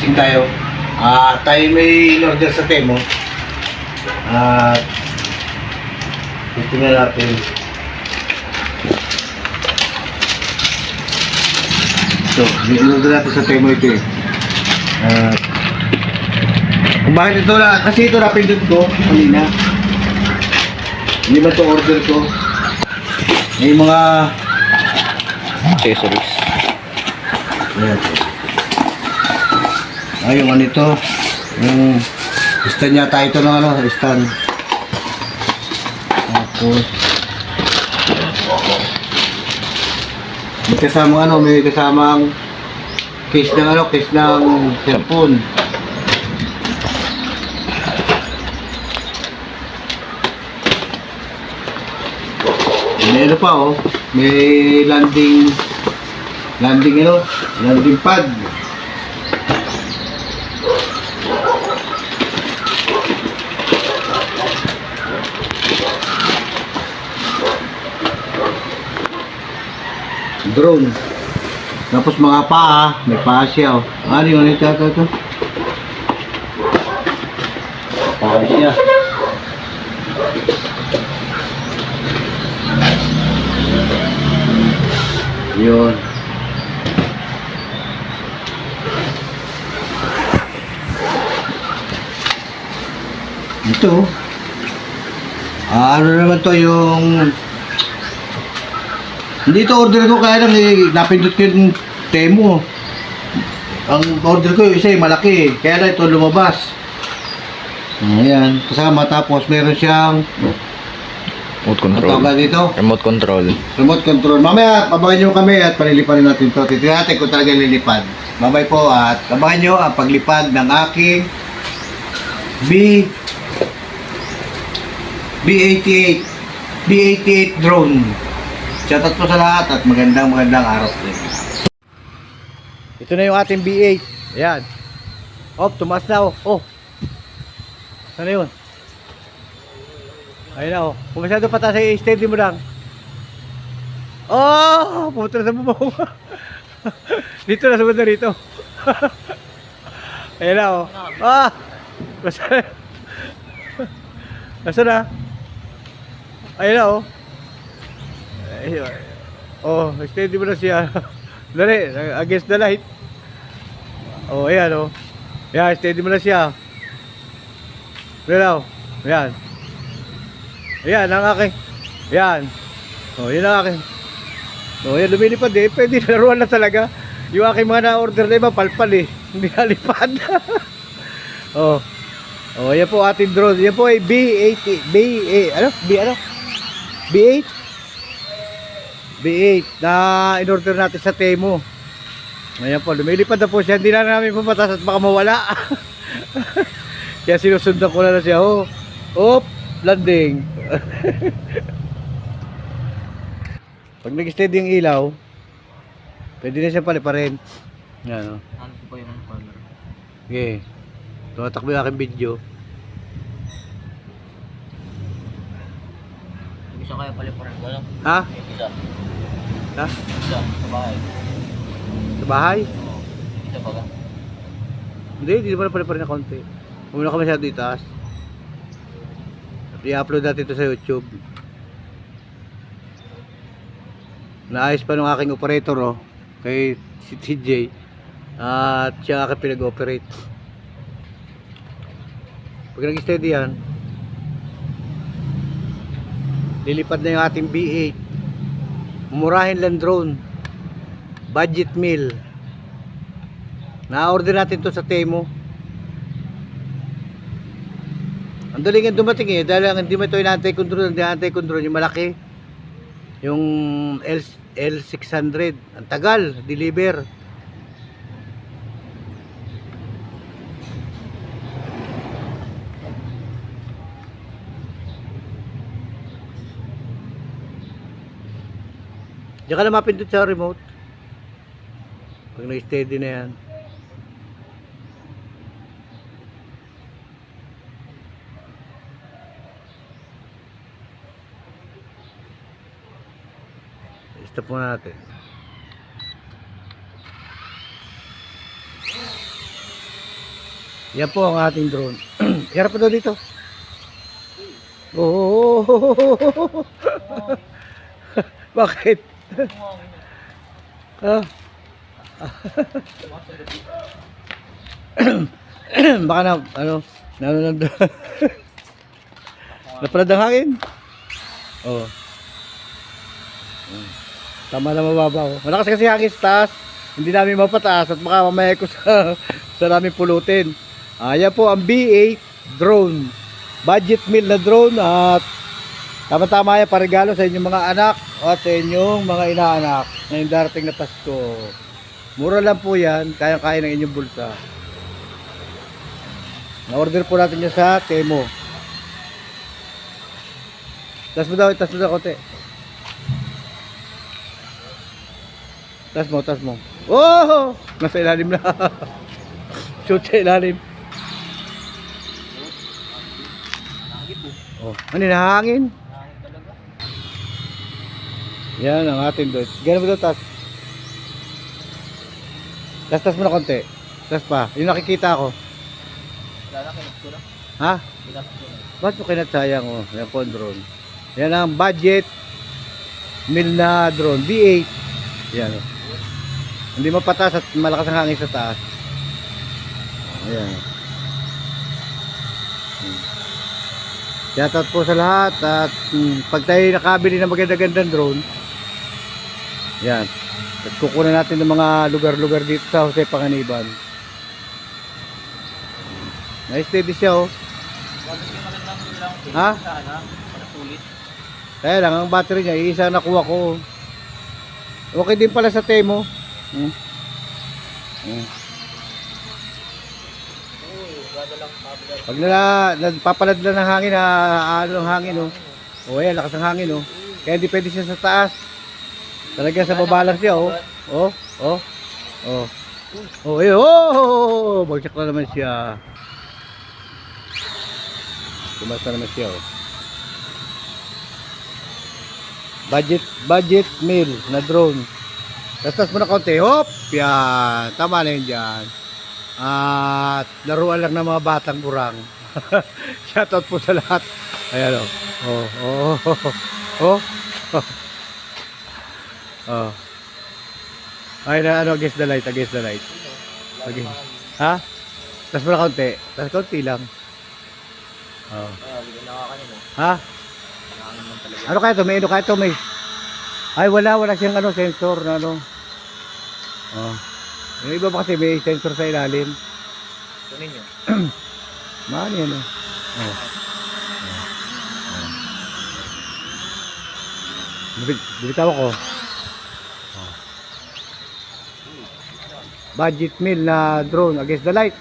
unboxing tayo. Tayo may in-order sa Temo. Ito na natin. So, in-order natin sa Temo ito eh. Kung bakit ito na, kasi ito napindot ko kanina. Hindi ba ito order ko? May mga accessories. Ayan. Yung ano ito, yung stand yata ito ng ano, stand. Tapos may kasamang case ng ano, case ng cellphone. May ano pa oh, may landing pad. Drone. Tapos mga paa, may paa siya oh. Ano yun ito? Paa siya. Yun. Ito. Ano naman to yung hindi ito order ko kaya lang napindot ko yung Temo. Ang order ko yung isa yung malaki kaya lang ito lumabas. Ayan. Kasama tapos meron siyang Remote control. Ang tawag dito? Remote control. Remote control. Mamaya, abangan nyo kami at paliliparin natin ito. Titignan natin kung talaga lilipad. Mamay po at abangan nyo ang paglipad ng aking B88 drone. Shoutout po sa lahat at magandang araw po. Ito na yung ating B8. Ayan. Oh, tumaas na oh. Oh. Sana yun? Ayun na oh. Kung masyado pataas ay steady mo lang. Oh! Pumunta na sa bumaw. Dito na, sumanda rito. Ayun na oh. Ah! Nasaan na? Ayun na oh. Ayun. Oh, steady mo na siya. Dali, against the light. Oh, ayan oh. Ayan, steady mo na siya. Ayun na oh. Ayan. Ayan, ang aking. Ayan. O, yun ang aking. O, yan, lumilipad eh. Pwede laruan na talaga. Yung aking mga na-order na iba, palpal eh. Hindi nalipad. O. O, yan po ating drone. Yan po ay B8. B8? B8 na in-order natin sa Temo. Ayan po, lumilipad na po siya. Hindi na namin pumatas at baka mawala. Kaya sinusundan ko na siya. Oh. Oop. Landing. Pag nag-steady yung ilaw, pwede na siya paliparin. Yan o. Ano po yung color? Okay. Tumatakbo yung aking video. Hindi siya kaya paliparan ko lang. Ha? Isa. Ha? Isa. Sa bahay. Sa bahay? Oo. Isa pa ka. Hindi mo na paliparin na konti. Huwag na ka masyado itaas. I-upload natin ito sa YouTube. Naayos pa ng aking operator oh, kay si TJ. At siya aking pinag-operate. Pag nag-steady yan, lilipad na yung ating B8. Mumurahin lang drone. Budget meal. Na-order natin to sa Temo. Ang dali nga dumating eh, dahil ang hindi mo ito inantay-control, yung malaki. Yung L600, ang tagal, deliver. Diyan ka na mapindot sa remote. Pag na-steady na yan. Stop muna natin. Yan po ang ating drone. Harap po daw dito. Oh. Bakit? Ah. Baka na, ano, napalad ang hangin. Oh. Tama na mababa. Oh. Malakas kasi hangin sa taas. Hindi namin mapataas at baka mamaya ko sa namin pulutin. Ayan po ang B8 drone. Budget meal na drone at tama-tama yan paregalo sa inyong mga anak at sa inyong mga inaanak ngayong darating na Pasko. Mura lang po yan, kayang-kaya ng inyong bulsa. Na-order po natin yan sa Temo. Tas mo daw konti. Tas mo. Oh! Nasa ilalim na. Shoot sa ilalim. Oh, ano nahangin? Nangit talaga. Yan ang ating doon. Ganun mo daw tas. Tas mo na konti. Tas pa. Yung nakikita ko. Wala na, kinat ko lang. Ha? Kinat ko lang. Ba't mo kinatsayang oh? Yan po ang drone. Yan ang budget meal na drone. B8. Yan oh. Hindi mapataas at malakas ang hangin sa taas. Ayan. Shoutout po sa lahat at pag tayo nakabili ng maganda-gandang drone, yan. At kukunan natin ng mga lugar-lugar dito sa Jose Panganiban. Na-steady siya oh. Bakit yung magandang lang Ha? sana, para sulit. Kaya lang ang battery niya, iisa nakuha ko. Okay din pala sa Temo. Gada lang, kabila. Pag nagpapalad lang ng hangin, ano ng hangin oh. Oh, ayan, lakas ng hangin oh. Kaya hindi pwede siya sa taas. Talaga sa baba lang siya oh. Oh. Oh, ayun. Oh, bagsak na naman siya. Tumas na naman siya oh. Budget meal na drone. Tastas mo na konti. Hop! Yan. Tama na yun dyan. At laruan lang ng mga batang burang. Shoutout po sa lahat. Ayan o. Oh. Ay na ano, against the light. Against. Ha? Tas mo na konti. Tas konti lang. Oh. Hindi na kanina. Ha? Nangangin lang talaga. Ano kaya to? May ano kaya to? May... Ay wala siyang ano, sensor na ano. Oh. Yung iba pa kasi may sensor sa ilalim. Kunin nyo. Mani ano. Oh. Bibitaw ko. Oh. Budget meal na drone against the light.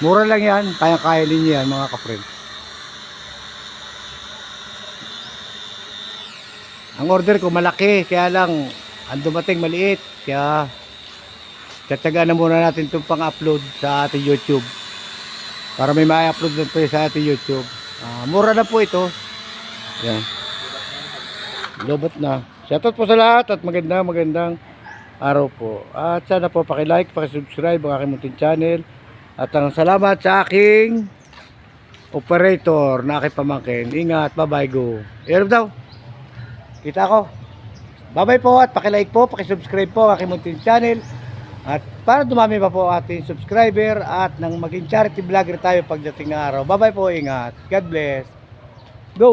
Mura lang yan, kaya-kaya ninyo yan mga ka-friend. Ang order ko malaki, kaya lang ang dumating maliit. Kaya tsatsagaan na muna natin itong pang-upload sa ating YouTube. Para may ma-upload na po sa ating YouTube. Mura na po ito. Yan. Lobot na. Shoutout po sa lahat at magandang araw po. At sana po paki-like, paki-subscribe ang aking munting channel. At ang salamat sa aking operator na aking pamangkin. Ingat, bye-bye, go. Ayan daw. Kita ko. Bye-bye po at paki-like po, paki-subscribe po ang aking munting channel. At para dumami pa po ating subscriber at nang maging charity vlogger tayo pagdating na araw. Bye-bye po, ingat. God bless. Go!